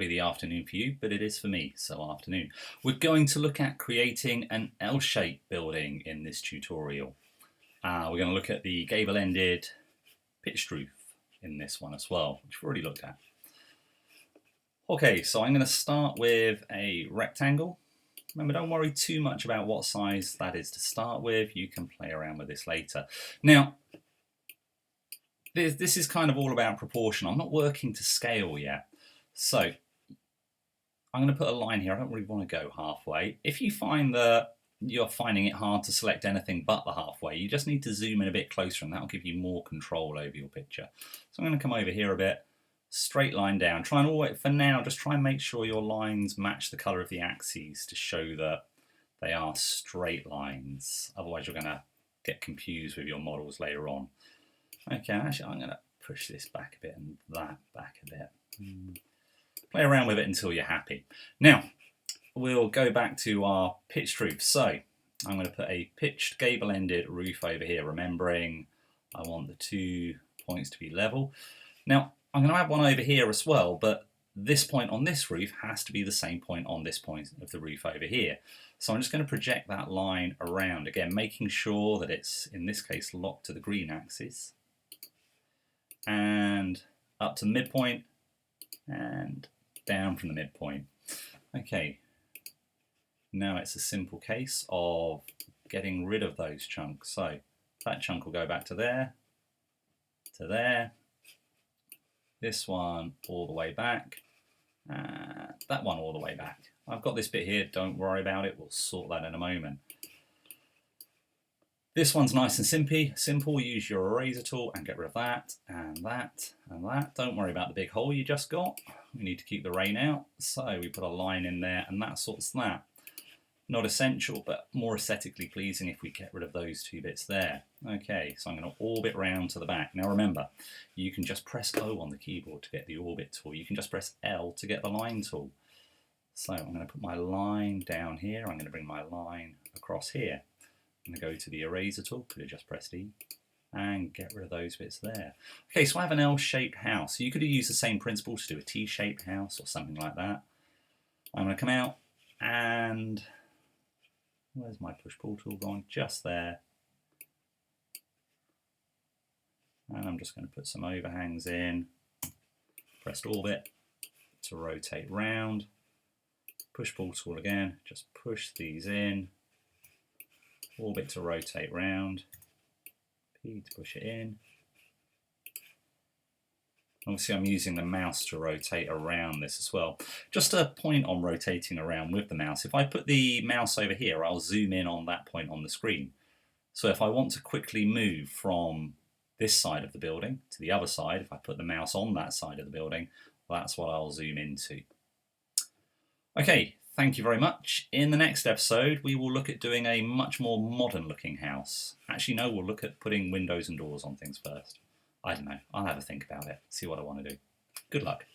be the afternoon for you, but it is for me, so afternoon. We're going to look at creating an L-shaped building in this tutorial. We're going to look at the gable-ended pitched roof in this one as well, which we've already looked at. Okay, so I'm going to start with a rectangle. Remember, don't worry too much about what size that is to start with. You can play around with this later. Now, this is kind of all about proportion. I'm not working to scale yet. So I'm going to put a line here. I don't really want to go halfway. If you find that you're finding it hard to select anything but the halfway, you just need to zoom in a bit closer and that'll give you more control over your picture. So I'm going to come over here a bit, straight line down. Try and always, for now, just try and make sure your lines match the colour of the axes to show that they are straight lines. Otherwise you're going to get confused with your models later on. Okay, actually I'm going to push this back a bit and that back a bit. Play around with it until you're happy. Now, we'll go back to our pitched roof. So I'm going to put a pitched gable-ended roof over here, remembering I want the 2 points to be level. Now, I'm going to add one over here as well, but this point on this roof has to be the same point on this point of the roof over here. So I'm just going to project that line around, again, making sure that it's, in this case, locked to the green axis. And up to the midpoint, and down from the midpoint. Okay, now it's a simple case of getting rid of those chunks. So that chunk will go back to there, this one all the way back, that one all the way back. I've got this bit here, don't worry about it, we'll sort that in a moment. This one's nice and simple. Use your eraser tool and get rid of that and that and that. Don't worry about the big hole you just got. We need to keep the rain out, so we put a line in there and that sorts that. Not essential, but more aesthetically pleasing if we get rid of those two bits there. Okay, so I'm going to orbit round to the back. Now remember, you can just press O on the keyboard to get the orbit tool. You can just press L to get the line tool. So I'm going to put my line down here. I'm going to bring my line across here. I'm going to go to the eraser tool, could have just pressed E, and get rid of those bits there. Okay, so I have an L-shaped house. So you could have used the same principle to do a T-shaped house or something like that. I'm going to come out and, where's my push-pull tool gone? Just there. And I'm just going to put some overhangs in. Pressed orbit to rotate round. Push-pull tool again, just push these in. Orbit to rotate round, P to push it in. Obviously I'm using the mouse to rotate around this as well. Just a point on rotating around with the mouse. If I put the mouse over here, I'll zoom in on that point on the screen. So if I want to quickly move from this side of the building to the other side, if I put the mouse on that side of the building, that's what I'll zoom into. Okay. Thank you very much. In the next episode, we will look at doing a much more modern looking house. Actually, no, we'll look at putting windows and doors on things first. I don't know. I'll have a think about it, see what I want to do. Good luck.